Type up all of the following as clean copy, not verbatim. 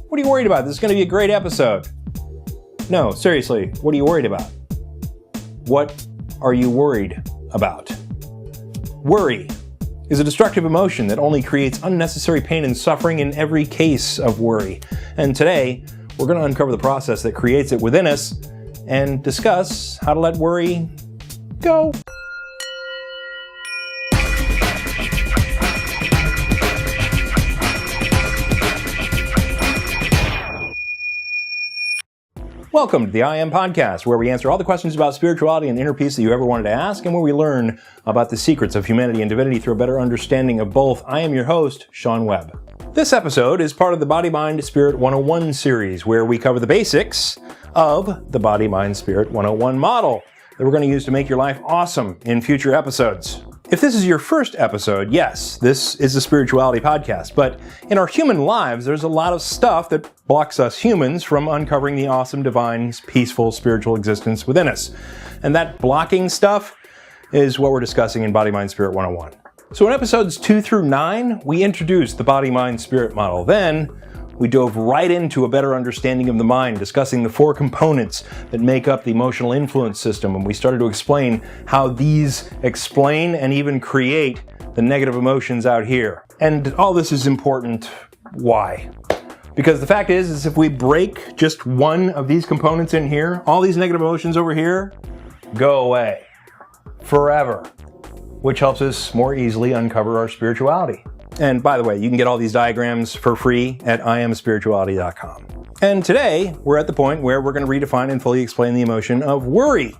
What are you worried about? This is going to be a great episode. No, seriously, what are you worried about? What are you worried about? Worry is a destructive emotion that only creates unnecessary pain and suffering in every case of worry. And today, we're going to uncover the process that creates it within us and discuss how to let worry go. Welcome to the I Am Podcast, where we answer all the questions about spirituality and inner peace that you ever wanted to ask, and where we learn about the secrets of humanity and divinity through a better understanding of both. I am your host, Sean Webb. This episode is part of the Body, Mind, Spirit 101 series, where we cover the basics of the Body, Mind, Spirit 101 model that we're going to use to make your life awesome in future episodes. If this is your first episode, yes, this is a spirituality podcast, but in our human lives, there's a lot of stuff that blocks us humans from uncovering the awesome, divine, peaceful, spiritual existence within us. And that blocking stuff is what we're discussing in Body, Mind, Spirit 101. So in episodes 2 through 9, we introduced the Body, Mind, Spirit model. Then we dove right into a better understanding of the mind, discussing the 4 components that make up the emotional influence system, and we started to explain how these explain and even create the negative emotions out here. And all this is important. Why? Because the fact is if we break just one of these components in here, all these negative emotions over here go away forever, which helps us more easily uncover our spirituality. And by the way, you can get all these diagrams for free at iamspirituality.com. And today, we're at the point where we're going to redefine and fully explain the emotion of worry.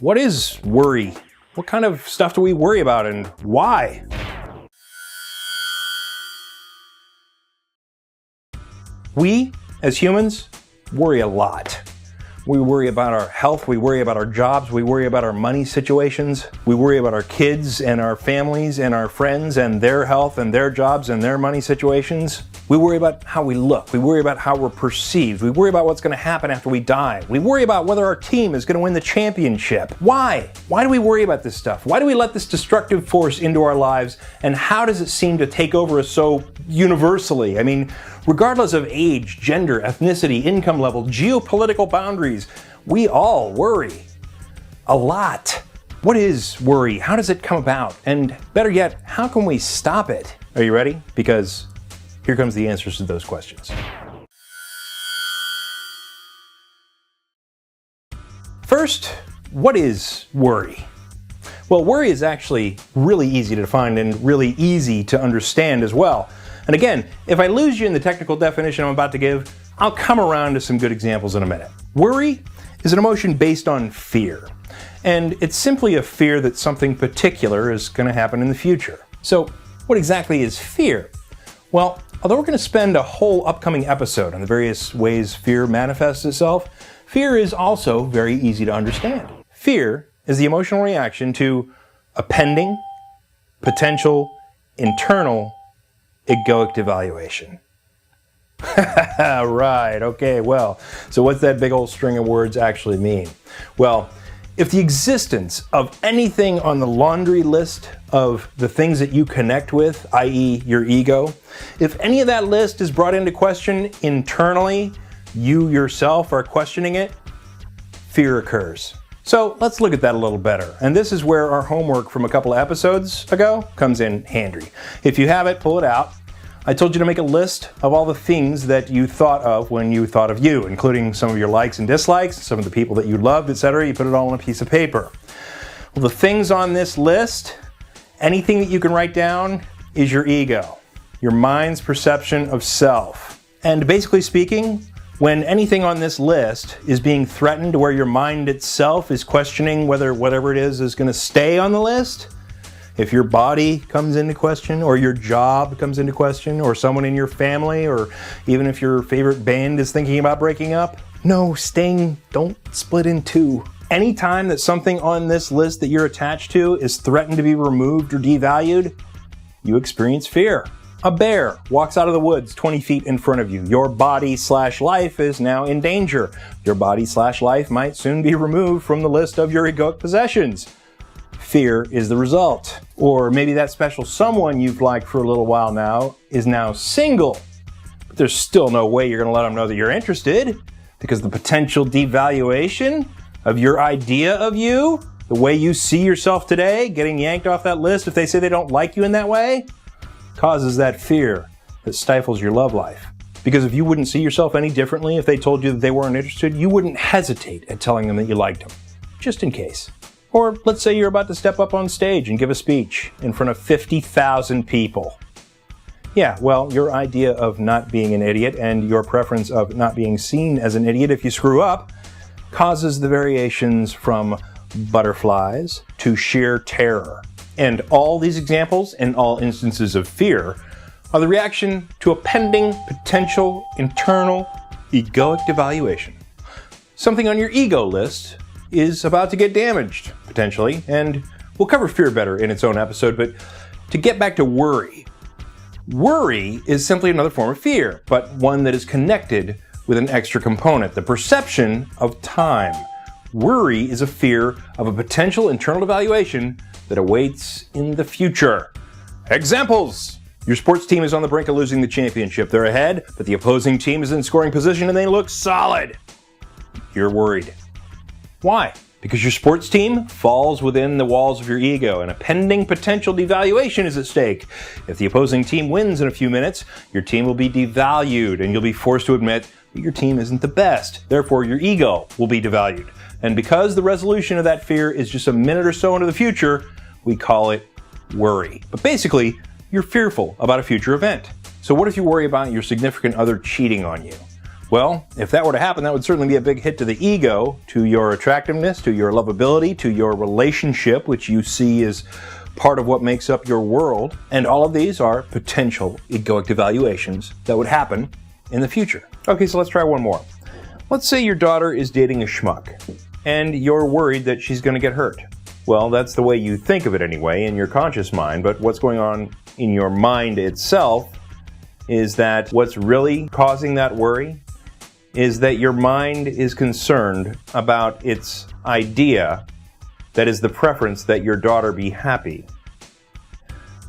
What is worry? What kind of stuff do we worry about and why? We, as humans, worry a lot. We worry about our health, we worry about our jobs, we worry about our money situations, we worry about our kids and our families and our friends and their health and their jobs and their money situations. We worry about how we look, we worry about how we're perceived, we worry about what's going to happen after we die, we worry about whether our team is going to win the championship. Why? Why do we worry about this stuff? Why do we let this destructive force into our lives, and how does it seem to take over us so universally? I mean, regardless of age, gender, ethnicity, income level, geopolitical boundaries, we all worry. A lot. What is worry? How does it come about? And better yet, how can we stop it? Are you ready? Because here comes the answers to those questions. First, what is worry? Well, worry is actually really easy to define and really easy to understand as well. And again, if I lose you in the technical definition I'm about to give, I'll come around to some good examples in a minute. Worry is an emotion based on fear. And it's simply a fear that something particular is going to happen in the future. So what exactly is fear? Well, although we're going to spend a whole upcoming episode on the various ways fear manifests itself, fear is also very easy to understand. Fear is the emotional reaction to a pending, potential, internal, egoic devaluation. Right, okay, well, so what's that big old string of words actually mean? Well, if the existence of anything on the laundry list of the things that you connect with, i.e. your ego, if any of that list is brought into question internally, you yourself are questioning it, fear occurs. So let's look at that a little better. And this is where our homework from a couple of episodes ago comes in handy. If you have it, pull it out. I told you to make a list of all the things that you thought of when you thought of you, including some of your likes and dislikes, some of the people that you loved, etc. You put it all on a piece of paper. Well, the things on this list, anything that you can write down is your ego, your mind's perception of self. And basically speaking, when anything on this list is being threatened to where your mind itself is questioning whether whatever it is going to stay on the list, if your body comes into question, or your job comes into question, or someone in your family, or even if your favorite band is thinking about breaking up, no, don't split in two. Anytime that something on this list that you're attached to is threatened to be removed or devalued, you experience fear. A bear walks out of the woods 20 feet in front of you. Your body/life is now in danger. Your body/life might soon be removed from the list of your egoic possessions. Fear is the result. Or maybe that special someone you've liked for a little while now is now single But there's still no way you're going to let them know that you're interested, because the potential devaluation of your idea of you, the way you see yourself today, getting yanked off that list if they say they don't like you in that way, causes that fear that stifles your love life. Because if you wouldn't see yourself any differently if they told you that they weren't interested, you wouldn't hesitate at telling them that you liked them, just in case. Or let's say you're about to step up on stage and give a speech in front of 50,000 people. Yeah, well, your idea of not being an idiot and your preference of not being seen as an idiot if you screw up causes the variations from butterflies to sheer terror. And all these examples and all instances of fear are the reaction to a pending potential internal egoic devaluation. Something on your ego list is about to get damaged, potentially, and we'll cover fear better in its own episode, but to get back to worry. Worry is simply another form of fear, but one that is connected with an extra component, the perception of time. Worry is a fear of a potential internal devaluation that awaits in the future. Examples! Your sports team is on the brink of losing the championship. They're ahead, but the opposing team is in scoring position and they look solid. You're worried. Why? Because your sports team falls within the walls of your ego and a pending potential devaluation is at stake. If the opposing team wins in a few minutes, your team will be devalued and you'll be forced to admit that your team isn't the best. Therefore, your ego will be devalued. And because the resolution of that fear is just a minute or so into the future, we call it worry. But basically, you're fearful about a future event. So what if you worry about your significant other cheating on you? Well, if that were to happen, that would certainly be a big hit to the ego, to your attractiveness, to your lovability, to your relationship, which you see as part of what makes up your world. And all of these are potential egoic devaluations that would happen in the future. Okay, so let's try one more. Let's say your daughter is dating a schmuck, and you're worried that she's going to get hurt. Well, that's the way you think of it anyway, in your conscious mind, but what's going on in your mind itself is that what's really causing that worry is that your mind is concerned about its idea, that is the preference that your daughter be happy.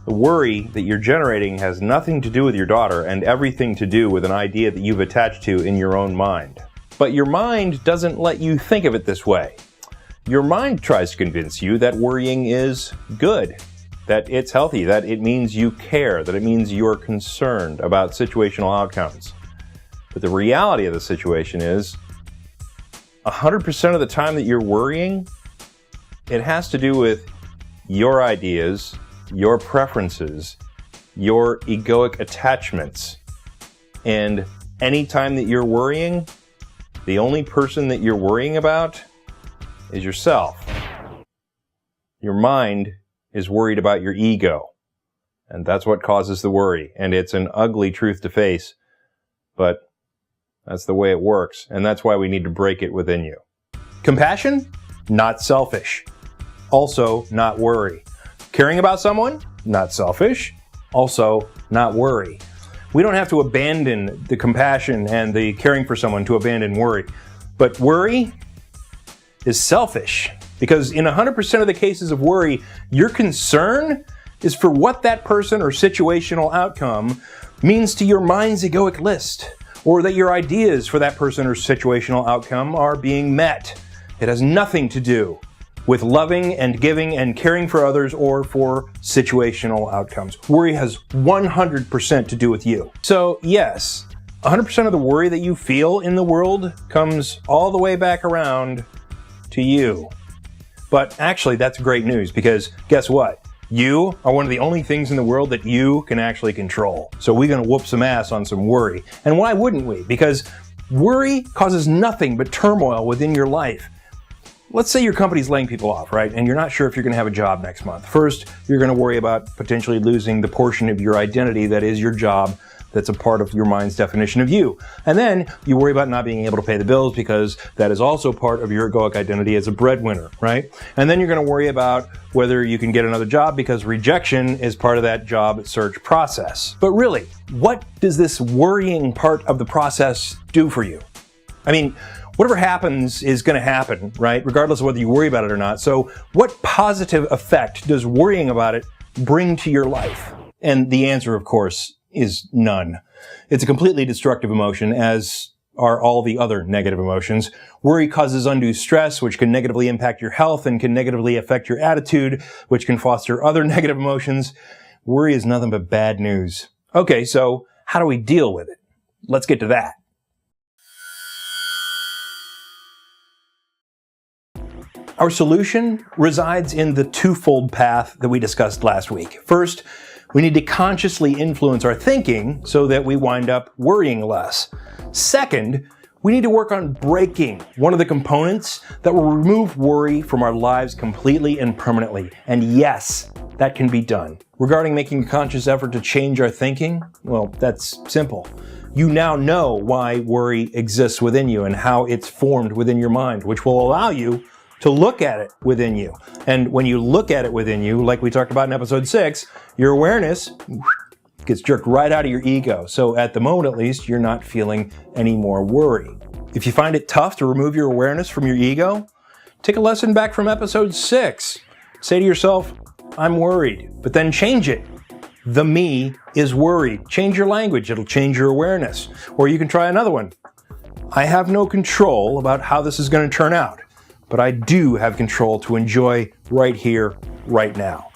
The worry that you're generating has nothing to do with your daughter and everything to do with an idea that you've attached to in your own mind. But your mind doesn't let you think of it this way. Your mind tries to convince you that worrying is good, that it's healthy, that it means you care, that it means you're concerned about situational outcomes. But the reality of the situation is 100% of the time that you're worrying, it has to do with your ideas, your preferences, your egoic attachments. And any time that you're worrying, the only person that you're worrying about is yourself. Your mind is worried about your ego. And that's what causes the worry. And it's an ugly truth to face, but that's the way it works. And that's why we need to break it within you. Compassion? Not selfish. Also, not worry. Caring about someone? Not selfish. Also, not worry. We don't have to abandon the compassion and the caring for someone to abandon worry. But worry is selfish. Because in 100% of the cases of worry, your concern is for what that person or situational outcome means to your mind's egoic list, or that your ideas for that person or situational outcome are being met. It has nothing to do with loving and giving and caring for others or for situational outcomes. Worry has 100% to do with you. So yes, 100% of the worry that you feel in the world comes all the way back around to you. But actually, that's great news, because guess what? You are one of the only things in the world that you can actually control. So we're going to whoop some ass on some worry. And why wouldn't we? Because worry causes nothing but turmoil within your life. Let's say your company's laying people off, right? And you're not sure if you're going to have a job next month. First, you're going to worry about potentially losing the portion of your identity that is your job, that's a part of your mind's definition of you. And then you worry about not being able to pay the bills, because that is also part of your egoic identity as a breadwinner, right? And then you're going to worry about whether you can get another job, because rejection is part of that job search process. But really, what does this worrying part of the process do for you? I mean, whatever happens is going to happen, right? Regardless of whether you worry about it or not. So what positive effect does worrying about it bring to your life? And the answer, of course, is none. It's a completely destructive emotion, as are all the other negative emotions. Worry causes undue stress, which can negatively impact your health and can negatively affect your attitude, which can foster other negative emotions. Worry is nothing but bad news. Okay, so how do we deal with it? Let's get to that. Our solution resides in the twofold path that we discussed last week. First, we need to consciously influence our thinking so that we wind up worrying less. Second, we need to work on breaking one of the components that will remove worry from our lives completely and permanently. And yes, that can be done. Regarding making a conscious effort to change our thinking, well, that's simple. You now know why worry exists within you and how it's formed within your mind, which will allow you to look at it within you. And when you look at it within you, like we talked about in episode 6, your awareness gets jerked right out of your ego. So at the moment, at least, you're not feeling any more worry. If you find it tough to remove your awareness from your ego, take a lesson back from episode 6. Say to yourself, I'm worried, but then change it. The me is worried. Change your language. It'll change your awareness. Or you can try another one. I have no control about how this is going to turn out, but I do have control to enjoy right here, right now.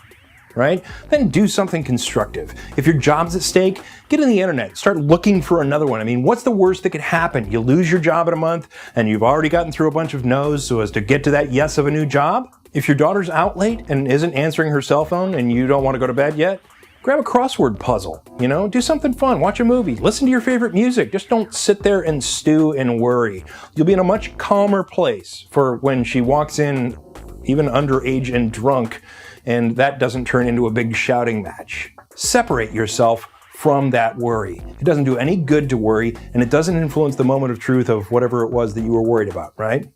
Right? Then do something constructive. If your job's at stake, get on the internet. Start looking for another one. I mean, what's the worst that could happen? You lose your job in a month and you've already gotten through a bunch of no's so as to get to that yes of a new job? If your daughter's out late and isn't answering her cell phone and you don't want to go to bed yet, grab a crossword puzzle, do something fun, watch a movie, listen to your favorite music. Just don't sit there and stew and worry. You'll be in a much calmer place for when she walks in, even underage and drunk, and that doesn't turn into a big shouting match. Separate yourself from that worry. It doesn't do any good to worry, and it doesn't influence the moment of truth of whatever it was that you were worried about, right?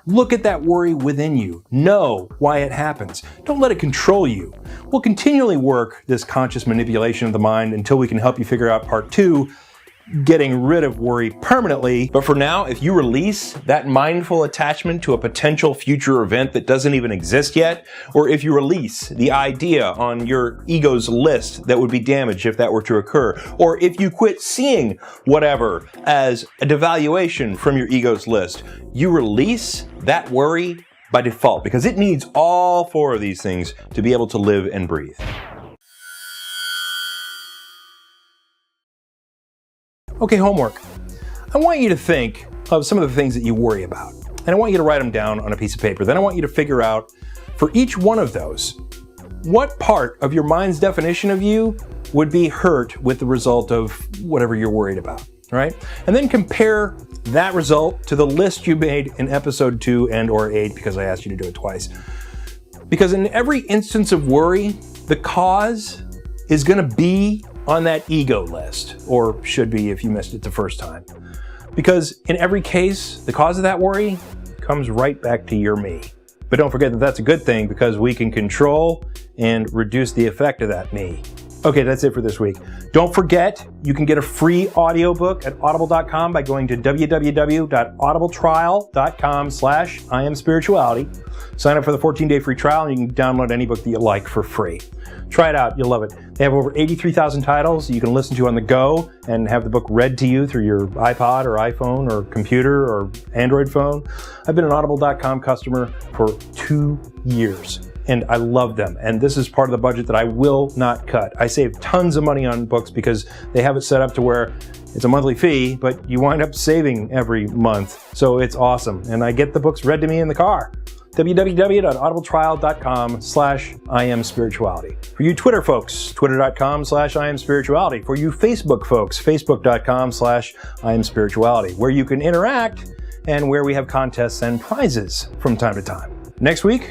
Look at that worry within you. Know why it happens. Don't let it control you. We'll continually work this conscious manipulation of the mind until we can help you figure out part 2, getting rid of worry permanently. But for now, if you release that mindful attachment to a potential future event that doesn't even exist yet, or if you release the idea on your ego's list that would be damaged if that were to occur, or if you quit seeing whatever as a devaluation from your ego's list, you release that worry by default because it needs all 4 of these things to be able to live and breathe. Okay, homework. I want you to think of some of the things that you worry about, and I want you to write them down on a piece of paper. Then I want you to figure out, for each one of those, what part of your mind's definition of you would be hurt with the result of whatever you're worried about, right? And then compare that result to the list you made in episode 2 and or 8, because I asked you to do it twice. Because in every instance of worry, the cause is going to be on that ego list, or should be if you missed it the first time. Because in every case, the cause of that worry comes right back to your me. But don't forget that that's a good thing because we can control and reduce the effect of that me. Okay, that's it for this week. Don't forget, you can get a free audiobook at audible.com by going to www.audibletrial.com/IamSpirituality. Sign up for the 14-day free trial and you can download any book that you like for free. Try it out, you'll love it. They have over 83,000 titles you can listen to on the go and have the book read to you through your iPod or iPhone or computer or Android phone. I've been an audible.com customer for 2 years. And I love them. And this is part of the budget that I will not cut. I save tons of money on books because they have it set up to where it's a monthly fee, but you wind up saving every month. So it's awesome. And I get the books read to me in the car. www.audibletrial.com/IamSpirituality. For you Twitter folks, twitter.com/IamSpirituality. For you Facebook folks, facebook.com/IamSpirituality, where you can interact and where we have contests and prizes from time to time. Next week,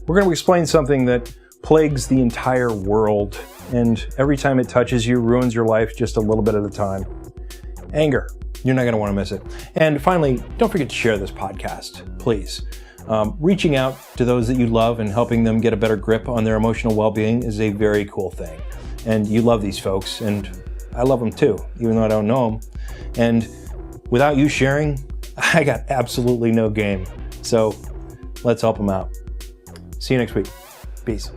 we're going to explain something that plagues the entire world, and every time it touches you, ruins your life just a little bit at a time. Anger. You're not going to want to miss it. And finally, don't forget to share this podcast, please. Reaching out to those that you love and helping them get a better grip on their emotional well-being is a very cool thing. And you love these folks, and I love them too, even though I don't know them. And without you sharing, I got absolutely no game. So let's help them out. See you next week. Peace.